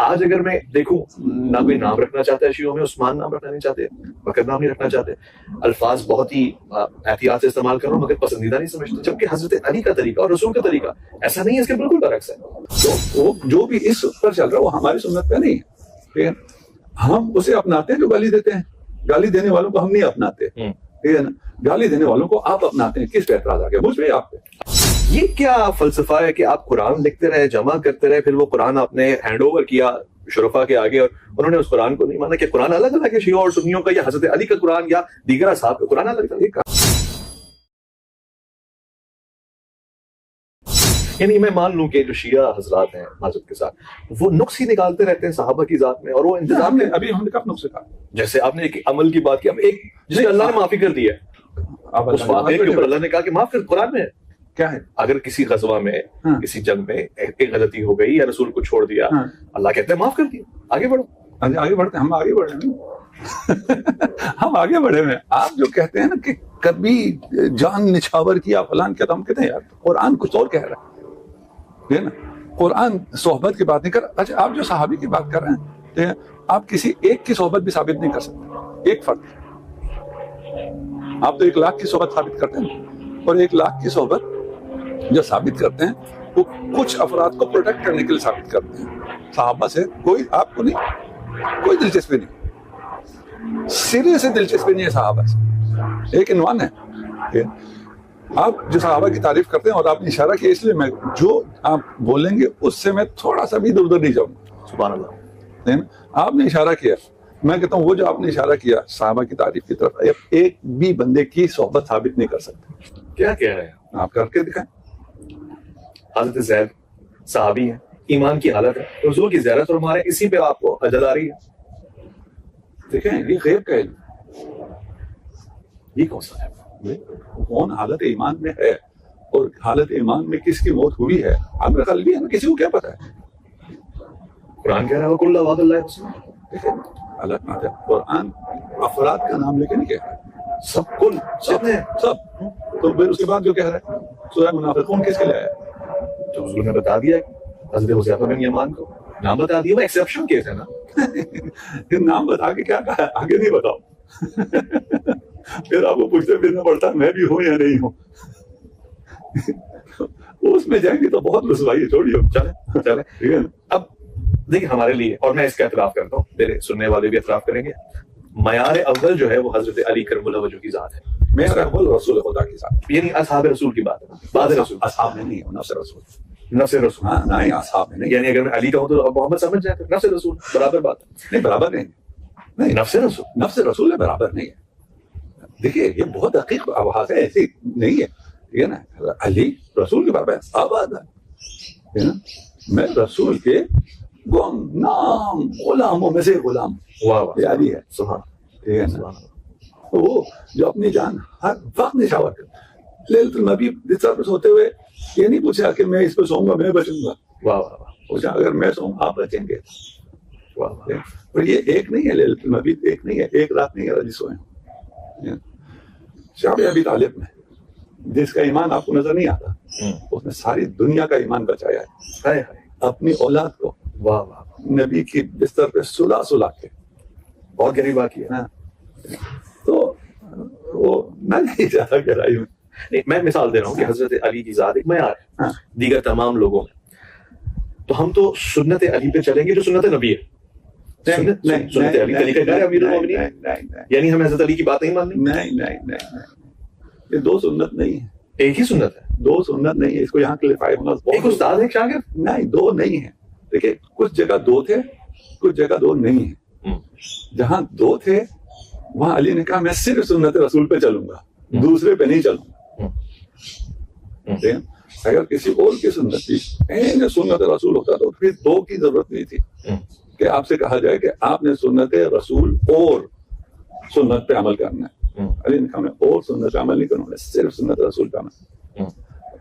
آج اگر میں دیکھوں نہ کوئی نام رکھنا چاہتا ہے شیعوں میں، عثمان نام رکھنا نہیں چاہتے، بکر نام نہیں رکھنا چاہتے، الفاظ بہت ہی احتیاط سے استعمال کر رہا ہوں مگر پسندیدہ نہیں سمجھتے، جبکہ حضرت علی کا طریقہ اور رسول کا طریقہ ایسا نہیں ہے، اس کے بالکل برعکس ہے. تو وہ جو بھی اس پر چل رہا ہے وہ ہماری سنت پہ نہیں ہے، ٹھیک ہے. ہم اسے اپناتے ہیں جو گالی دیتے ہیں، گالی دینے والوں کو ہم نہیں اپناتے، ٹھیک ہے نا. گالی دینے والوں کو آپ اپناتے ہیں. کس پہ اعتراض آ گیا؟ مجھ پہ آپ پہ. یہ کیا فلسفہ ہے کہ آپ قرآن لکھتے رہے، جمع کرتے رہے، پھر وہ قرآن آپ نے ہینڈ اوور کیا شرفا کے آگے اور انہوں نے اس قرآن کو نہیں مانا؟ کہ قرآن الگ الگ ہے شیعوں اور سنیوں کا، یا حضرت علی کا قرآن یا دیگر اصحاب کا قرآن الگ الگ ہے؟ یعنی میں مان لوں کہ جو شیعہ حضرات ہیں حضرت کے ساتھ وہ نقص ہی نکالتے رہتے ہیں صحابہ کی ذات میں، اور وہ انتظام ابھی ہم نے کب نقص کہا؟ جیسے آپ نے ایک عمل کی بات کی، اب ایک جس نے اللہ نے معافی کر دی ہے، اس واقعے کے اوپر اللہ نے کہا کہ معاف کر. قرآن میں کیا ہے؟ اگر کسی غزوہ میں کسی جنگ میں ایک غلطی ہو گئی یا رسول کو چھوڑ دیا، اللہ کہتے ہیں معاف کر دیا، آگے بڑھو. آگے بڑھتے ہیں، ہم آگے بڑھے ہیں ہم آگے بڑھے ہیں. آپ جو کہتے ہیں نا کہ کبھی جان نچھاور کیا فلان کیا، تو ہم کہتے ہیں یار قرآن کچھ اور کہہ رہا ہے نا. قرآن صحبت کی بات نہیں کر رہا. اچھا آپ جو صحابی کی بات کر رہے ہیں، آپ کسی ایک کی صحبت بھی ثابت نہیں کر سکتے. ایک فرد آپ تو 1 لاکھ کی صحبت ثابت کرتے ہیں، اور 1 لاکھ کی صحبت جو ثابت کرتے ہیں وہ کچھ افراد کو پروٹیکٹ کرنے کے لیے ثابت کرتے ہیں. صحابہ سے کوئی آپ کو نہیں، کوئی دلچسپی نہیں، سرے سے دلچسپی نہیں ہے صحابہ سے. ایک عنوان ہے. آپ جو صحابہ کی تعریف کرتے ہیں اور آپ نے اشارہ کیا، اس لیے میں جو آپ بولیں گے اس سے میں تھوڑا سا بھی ادھر ادھر نہیں جاؤں گا. سبحان اللہ. آپ نے اشارہ کیا، میں کہتا ہوں وہ جو آپ نے اشارہ کیا صحابہ کی تعریف کی طرف، ایک بھی بندے کی صحبت ثابت نہیں کر سکتے. کیا کہہ رہے ہیں آپ کر کے دکھائیں. حضرت زید صحابی ہیں، ایمان کی حالت ہے، حضور کی زیارت اور ہمارے اسی پہ آپ کو اجل آ رہی ہے. دیکھیں یہ غیب کا علم، یہ کون سا ہے؟ کون حالت ایمان میں ہے اور حالت ایمان میں کس کی موت ہوئی ہے عامر قلبی ہے نا، کسی کو کیا پتا ہے. قرآن کہہ رہا ہے وَقُلْ وَعْدَ اللَّهِ حُسْنًا. دیکھیں اللہ تعالیٰ قرآن افراد کا نام لے کے نہیں کہہ رہا ہے، سب کل سب نے سب. تو پھر اس کے بعد جو کہہ رہا ہے سورہ منافقون کس کے لیے آیا؟ تو حضور نے بتا دیا حضرت حذیفہ بن یمان کو نام بتا دیا. وہ ایکسیپشن کیس ہے نا. نام بتا کے کیا کہا ہے آگے نہیں بتاؤ. پھر آپ کو پوچھتے پھرنا پڑتا میں بھی ہوں یا نہیں ہوں. اس میں جائیں گے تو بہت رسوائی. چھوڑیے چلے ٹھیک ہے. اب دیکھیں ہمارے لیے، اور میں اس کا اعتراف کرتا ہوں، میرے سننے والے بھی اعتراف کریں گے، معیار اول جو ہے وہ حضرت علی کرم اللہ وجہ کی ذات ہے. میرا اول رسول خدا کی ذات، یعنی اصحاب رسول کی بات ہے، بعد رسول. اصحاب میں نہیں ہوں، نفس رسول. نفس رسول نہیں اصحاب میں نہیں. یعنی اگر میں علی کہوں تو محمد سمجھ جائے تو نفس رسول برابر بات ہے. نہیں برابر نہیں، نفس رسول نفس رسول ہے، برابر نہیں ہے. دیکھیے یہ بہت دقیق آواز ہے، ایسی نہیں ہے، ٹھیک ہے نا. علی رسول کے برابر ہے، آباد ہے نا. میں رسول کے نام غلاموں میں سے غلام. واہ واہ، یہ علی ہے. سبحان. ٹھیک ہے نا. وہ جو اپنی جان ہر وقت نشاور کرتا، لیلۃ المبیت بستر پر سوتے ہوئے یہ نہیں پوچھا کہ میں اس پہ سوؤں گا میں بچوں گا. واہ واہ واہ. پوچھا اگر میں سوؤں آپ بچیں گے. واہ واہ. اور یہ ایک نہیں ہے، لیلۃ المبیت ایک نہیں ہے، ایک رات نہیں ہے علی سوئے. شعب ابی طالب میں جس کا ایمان آپ کو نظر نہیں آتا، اس نے ساری دنیا کا ایمان بچایا ہے اپنی اولاد کو. واہ واہ. نبی کی بستر پہ سلا کے. بہت گہری بات کی ہے. تو وہ میں نہیں چاہتا گہرائی میں. میں مثال دے رہا ہوں کہ حضرت علی کی ذات ایک معیار ہے دیگر تمام لوگوں میں. تو ہم تو سنت علی پہ چلیں گے جو سنت نبی ہے. سنت علی طریقہ کار امیر المومنین، یعنی ہمیں حضرت علی کی بات نہیں ماننی. نہیں، یہ دو سنت نہیں ہے، ایک ہی سنت ہے. دو سنت نہیں ہے. اس کو یہاں کلیفائی ہونا ایک استاد ایک شاگرد. نہیں، دو نہیں ہے. دیکھیں کچھ جگہ دو تھے، کچھ جگہ دو نہیں ہے. جہاں دو تھے وہاں علی نے کہا میں صرف سنت رسول پہ چلوں گا، دوسرے پہ نہیں چلوں گا. اگر کسی اور کی سنت تھی سنت رسول ہوتا تو پھر دو کی ضرورت نہیں تھی کہ آپ سے کہا جائے کہ آپ نے سنت رسول اور سنت پہ عمل کرنا ہے. علی نے کہا میں اور سنت پہ عمل نہیں کروں گا، صرف سنت رسول پہ عمل.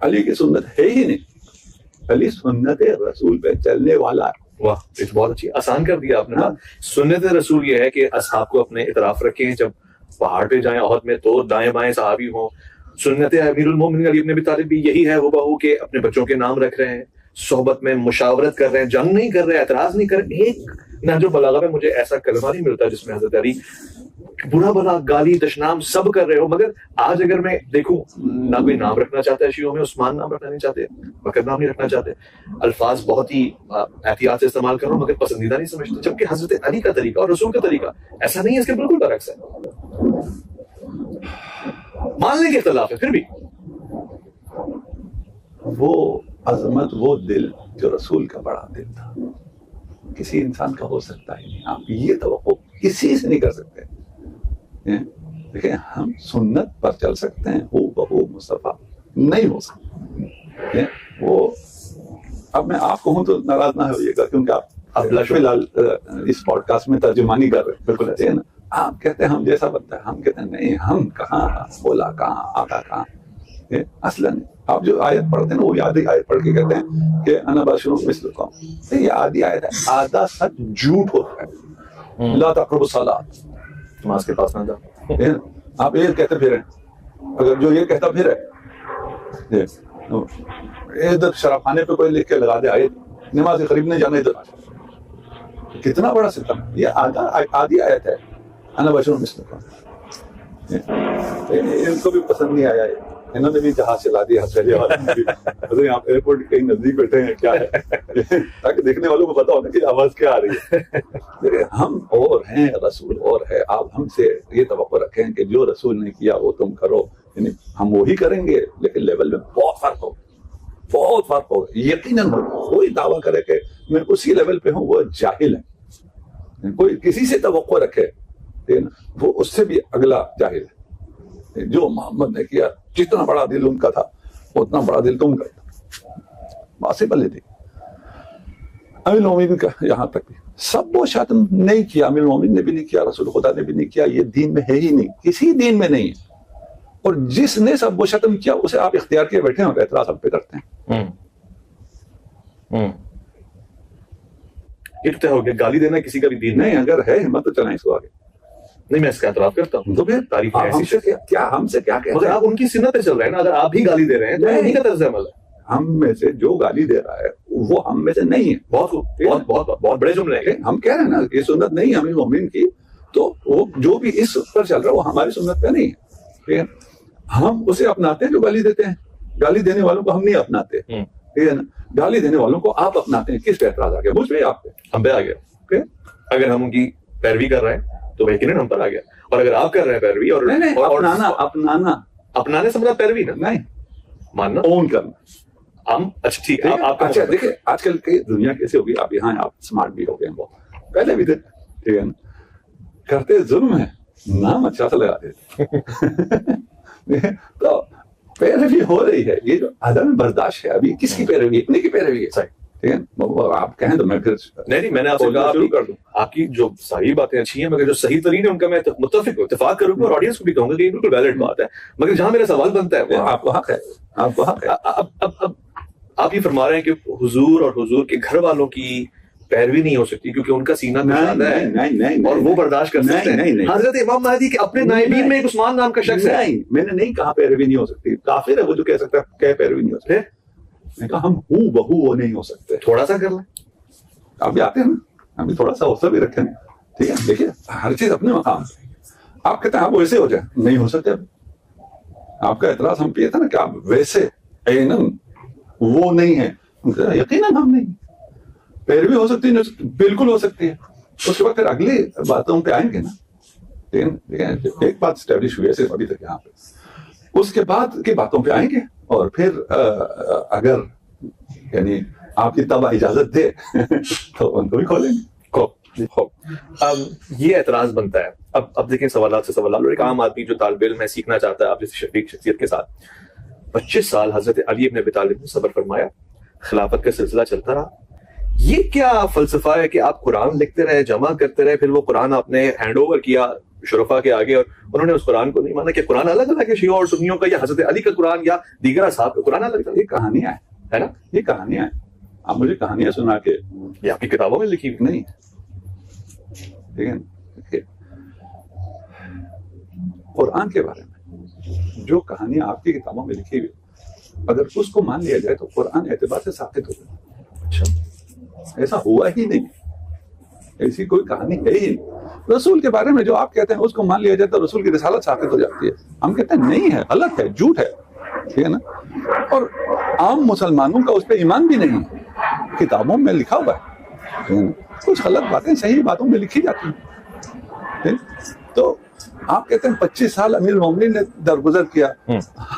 علی کی سنت ہے ہی نہیں، علی سنت رسول پہ چلنے والا ہے. واہ، یہ بہت اچھی آسان کر دیا آپ نے بات. سنت رسول یہ ہے کہ اصحاب کو اپنے اعتراف رکھیں، جب پہاڑ پہ جائیں احد میں تو دائیں بائیں صحابی ہوں. سنت امیر المومنین علی بن ابی طالب بھی یہی ہے، وہ بہو کہ اپنے بچوں کے نام رکھ رہے ہیں. صحبت میں مشاورت کر رہے ہیں, جنگ نہیں کر رہے, اعتراض نہیں کر رہے. ایک نہج البلاغہ میں مجھے ایسا کلمہ نہیں ملتا جس میں حضرت علی برا بھلا گالی دشنام سب کر رہے ہو. مگر آج اگر میں دیکھوں, نہ کوئی نام رکھنا چاہتا ہے شیعوں میں, عثمان نام رکھنا نہیں چاہتے, بکر نام نہیں رکھنا چاہتے, الفاظ بہت ہی احتیاط سے استعمال کر رہا ہوں مگر پسندیدہ نہیں سمجھتے, جبکہ حضرت علی کا طریقہ اور رسول کا طریقہ ایسا نہیں ہے, اس کے بالکل برعکس ہے. مان لیں گے اختلاف ہے, پھر بھی وہ عظمت, وہ دل جو رسول کا بڑا دل تھا, کسی انسان کا ہو سکتا ہی نہیں. آپ یہ توقع کسی سے نہیں کر سکتے. دیکھیں, ہم سنت پر چل سکتے ہیں, ہو بہو مصطفیٰ نہیں ہو سکتے. وہ اب میں آپ کہوں تو ناراض نہ ہوئیے گا, کیونکہ آپ فی الحال اس پوڈ کاسٹ میں ترجمانی کر رہے ہیں. بالکل ایسے ہے نا, آپ کہتے ہیں ہم جیسا بنتا ہے, ہم کہتے ہیں نہیں, ہم کہاں, بولا کہاں, آقا کہاں. اصلاً آپ جو آیت پڑھتے ہیں نا, وہ آدھی آیت پڑھ کے کہتے ہیں کہ انا بشر مثلکم, یہ آدھی آیت ہے, آدھا سچ جھوٹ ہوتا ہے. لا تقربوا الصلاۃ, نماز کے پاس نہ جاؤ. آپ یہ کہتے پھر اگر جو یہ کہتا پھر ہے ادھر شراب خانے پہ کوئی لکھ کے لگا دے آیت, نماز کے قریب نہیں جانا ادھر, کتنا بڑا ستم. یہ آدھی آیت ہے انا بشر مثلکم. ان کو بھی پسند نہیں آیا, انہوں نے بھی جہاز چلا دیا پہلے والے. آپ ایئرپورٹ کہیں نزدیک بیٹھے ہیں کیا ہے, تاکہ دیکھنے والوں کو پتا ہونا کہ آواز کیا آ رہی ہے. ہم اور ہیں, رسول اور ہے. آپ ہم سے یہ توقع رکھیں کہ جو رسول نے کیا وہ تم کرو, یعنی ہم وہی کریں گے, لیکن لیول میں بہت فرق ہوگا, بہت فرق ہوگا. یقیناً کوئی دعویٰ کرے کہ میں اسی لیول پہ ہوں, وہ جاہل ہے. کوئی کسی سے توقع رکھے وہ اس سے بھی اگلا جاہل ہے. جو محمد نے کیا, جتنا بڑا دل ان کا تھا اتنا بڑا دل تم کا تھا. پاسبل ہے. امیر المومنین کا یہاں تک بھی سب وہ شاتم نہیں کیا, امیر المومنین نے بھی نہیں کیا, رسول خدا نے بھی نہیں کیا. یہ دین میں ہے ہی نہیں, کسی دین میں نہیں ہے. اور جس نے سب وہ شاتم کیا اسے آپ اختیار کیے بیٹھے ہیں اور اعتراض ہم پہ کرتے ہیں. ارتقا ہو گیا, گالی دینا کسی کا بھی دین نہیں. اگر ہے ہمت تو چلائیں اس کو آگے. نہیں, میں اس کا اعتراف کرتا ہوں. تو پھر تاریخ کیا ہم سے کیا کہتے ہیں, آپ ان کی سنت پہ چل رہے ہیں نا. اگر آپ بھی گالی دے رہے ہیں تو انہیں کا طرز عمل ہے. ہم میں سے جو گالی دے رہا ہے وہ ہم میں سے نہیں ہے. بہت بڑے جملے ہیں. ہم کہہ رہے ہیں نا یہ سنت نہیں ہے امیر المومنین کی, تو وہ جو بھی اس پر چل رہا ہے وہ ہماری سنت پہ نہیں ہے. ہم اسے اپناتے ہیں جو گالی دیتے ہیں. گالی دینے والوں کو ہم نہیں اپناتے, ٹھیک ہے نا. گالی دینے والوں کو آپ اپناتے ہیں. کس پہ اعتراض آ گیا, مجھ پہ, آپ پہ, ہم پہ آ گیا. اگر ہم ان کی پیروی کر رہے ہیں تو یقیناً ہم پر آ گیا. اور اگر آپ کر رہے ہیں پیروی اور اپنانے سے مراد پیروی نا, نہیں ماننا, اون کرنا. ہم اچھا ٹھیک ہے. اچھا دیکھیں آج کل کی دنیا کیسے ہوگی, آپ یہاں آپ اسمارٹ بھی ہو گئے ہیں, بہت پہلے بھی تھے, ٹھیک ہے نا. کرتے ظلم ہے, نام اچھا سا لگاتے تو پیروی ہو رہی ہے. یہ جو عدم برداشت ہے ابھی, کس کی پیروی, اتنے کی پیروی ہے, ٹھیک ہے. آپ کہیں تو میں پھر نہیں, میں نے آپ سے کہا شروع کر دوں. آپ کی جو صحیح باتیں اچھی ہیں, مگر جو صحیح ترین ہے ان کا میں متفق ہوں, اتفاق کروں گا, اور آڈینس کو بھی کہوں گا کہ یہ بالکل ویلڈ بات ہے. مگر جہاں میرا سوال بنتا ہے وہ آپ کو حق ہے, آپ کو حق ہے. اب آپ یہ فرما رہے ہیں کہ حضور اور حضور کے گھر والوں کی پیروی نہیں ہو سکتی کیونکہ ان کا سینہ کشادہ ہے اور وہ برداشت کر سکتے ہیں. حضرت امام مہدی کے اپنے نائبین میں ایک عثمان نام کا شخص ہے. میں نے نہیں کہا پیروی نہیں ہو سکتی, کافر ہے وہ جو کہہ سکتا ہے کہ پیروی نہیں ہو سکتی. میں کہا ہم ہوں بہو وہ نہیں ہو سکتے. تھوڑا سا کر لیں, آپ بھی آتے ہیں نا, ہم بھی تھوڑا سا حوصلہ بھی رکھیں, ٹھیک ہے. دیکھیے ہر چیز اپنے مقام. آپ کہتے ہیں آپ ویسے ہو جائیں, نہیں ہو سکتے. آپ کا اعتراض ہم پہ یہ تھا نا کہ آپ ویسے وہ نہیں ہے. یقیناً ہم نہیں. پیروی ہو سکتی ہے, بالکل ہو سکتی ہے. اس کے بعد پھر اگلی باتوں پہ آئیں گے نا. ایک بات اسٹیبلش ہوئی ہے ابھی تک یہاں پہ, اس کے بعد کی باتوں پہ آئیں گے, اور پھر اگر یعنی آپ کی طبع اجازت دے تو ان کو بھی کھولیں گے. اب یہ اعتراض بنتا ہے. اب دیکھیں سوالات سے سوالات, اور ایک عام آدمی جو طالب علم ہے سیکھنا چاہتا ہے آپ جیسی شفیق شخصیت کے ساتھ. 25 سال حضرت علی ابن ابی طالب نے صبر فرمایا, خلافت کا سلسلہ چلتا رہا. یہ کیا فلسفہ ہے کہ آپ قرآن لکھتے رہے, جمع کرتے رہے, پھر وہ قرآن آپ نے ہینڈ اوور کیا شرفا کے آگے, اور انہوں نے اس قرآن کو نہیں مانا کہ قرآن الگ الگ ہے شیعوں اور سنیوں کا, یا حضرت علی کا قرآن یا دیگر اصحاب کا قرآن الگ الگ. یہ کہانیاں ہے نا, یہ کہانیاں ہیں. آپ مجھے کہانیاں سنا کے, یہ آپ کی کتابوں میں لکھی ہوئی نہیں, ٹھیک ہے. قرآن کے بارے میں جو کہانیاں آپ کی کتابوں میں لکھی ہوئی, اگر اس کو مان لیا جائے تو قرآن اعتبار سے ثابت ہو جائے. ایسا ہوا ہی نہیں, ایسی کوئی کہانی ہے ہی نہیں. رسول کے بارے میں جو آپ کہتے ہیں اس کو مان لیا جاتا ہے, رسول کی رسالت ثابت ہو جاتی ہے. ہم کہتے ہیں نہیں ہے, غلط ہے, جھوٹ ہے, ٹھیک ہے نا. اور عام مسلمانوں کا اس پہ ایمان بھی نہیں ہے. کتابوں میں لکھا ہوا ہے, کچھ غلط باتیں صحیح باتوں میں لکھی جاتی ہیں. تو آپ کہتے ہیں 25 سال امیر المومنین نے درگزر کیا,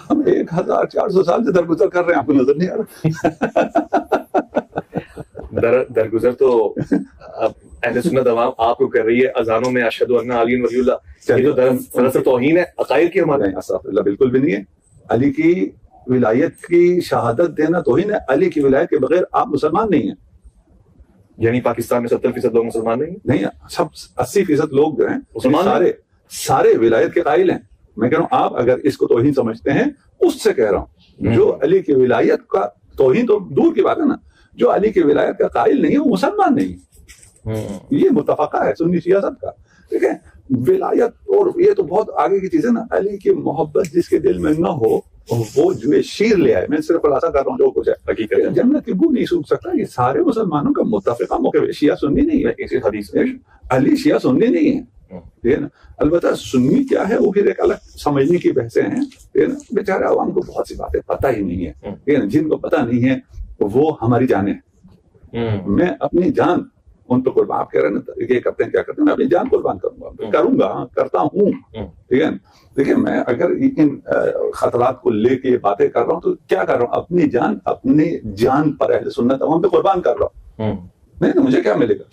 ہم 1400 سال سے درگزر کر رہے ہیں, آپ کو نظر نہیں آ رہا؟ درگزر تو اہل سنت عوام آپ کو کر رہی ہے اذانوں میں اشہد ان علی ولی اللہ, یہ تو دراصل توہین ہے عقائد کی ہمارے. استغفر اللہ, بالکل بھی نہیں ہے. علی کی ولایت کی شہادت دینا توہین ہے. علی کی ولایت کے بغیر آپ مسلمان نہیں ہیں. یعنی پاکستان میں 70% لوگ مسلمان نہیں ہیں؟ سب 80% لوگ جو ہیں مسلمان سارے ولایت کے قائل ہیں. میں کہہ رہا ہوں آپ اگر اس کو توہین سمجھتے ہیں, اس سے کہہ رہا ہوں جو علی کی ولایت کا توہین تو دور کی بات ہے نا, جو علی کی ولایت کا قائل نہیں ہے وہ مسلمان نہیں ہے. یہ متفقہ ہے سنی شیعہ سب کا, ٹھیک ہے. ولایت اور یہ تو بہت آگے کی چیز ہے نا. علی کی محبت جس کے دل میں نہ ہو وہ جو شیر لے آئے. میں صرف خلاصہ کر رہا ہوں جو کچھ ہے, حقیقت جنت کی بو نہیں سوکھ سکتا. یہ سارے مسلمانوں کا متفقہ موقع. شیعہ سنی نہیں ہے, اسی حدیث علی شیعہ سنی نہیں ہے, ٹھیک ہے نا. البتہ سنی کیا ہے وہ پھر ایک الگ سمجھنے کی بحثیں ہیں, ٹھیک ہے نا. بیچارے عوام کو بہت سی باتیں پتہ ہی نہیں ہے, ٹھیک ہے نا. جن کو پتہ نہیں ہے وہ ہماری جانیں. میں اپنی جان ان پہ قربان, آپ کہہ رہے ہیں یہ کرتے ہیں کیا کرتے ہیں, میں اپنی جان قربان کروں گا, کرتا ہوں, ٹھیک ہے. دیکھیں میں اگر ان خطرات کو لے کے باتیں کر رہا ہوں تو کیا کر رہا ہوں, اپنی جان پر اہل سنت عوام پہ قربان کر رہا ہوں. نہیں تو مجھے کیا ملے گا,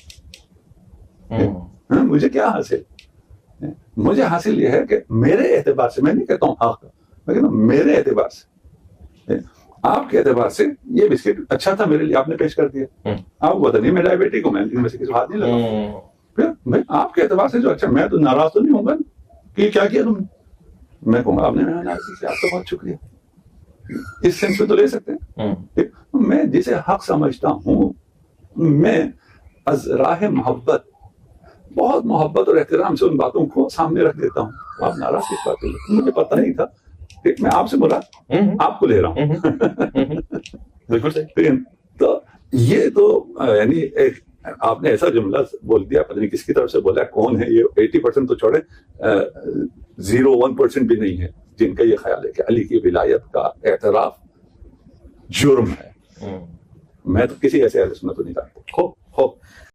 مجھے کیا حاصل. مجھے حاصل یہ ہے کہ میرے اعتبار سے, میں نہیں کہتا ہوں حق, میں کہتا ہوں میرے اعتبار سے, آپ کے اعتبار سے یہ بسکٹ اچھا تھا میرے لیے, آپ نے پیش کر دیا. آپ کو پتا نہیں میں ڈائبیٹک ہوں, میں ان میں سے کسی ہاتھ نہیں لگا. پھر میں آپ کے اعتبار سے جو اچھا, میں تو ناراض تو نہیں ہوں گا کہ کیا کیا تم نے. میں کہوں گا آپ نے ناراضی کیا, آپ کا بہت شکریہ, اس سینس میں تو لے سکتے ہیں. میں جسے حق سمجھتا ہوں میں از راہ محبت, بہت محبت اور احترام سے ان باتوں کو سامنے رکھ دیتا ہوں. آپ ناراض کس بات کے, مجھے پتہ نہیں تھا, میں آپ سے بولا آپ کو لے رہا ہوں. بالکل صحیح. تو یہ تو یعنی ایک آپ نے ایسا جملہ بول دیا, پتہ نہیں کس کی طرف سے بولا, کون ہے یہ 80% تو چھوڑے, 0.1% بھی نہیں ہے جن کا یہ خیال ہے کہ علی کی ولایت کا اعتراف جرم ہے. میں تو کسی ایسے اہل سنت کو نہیں جانتا.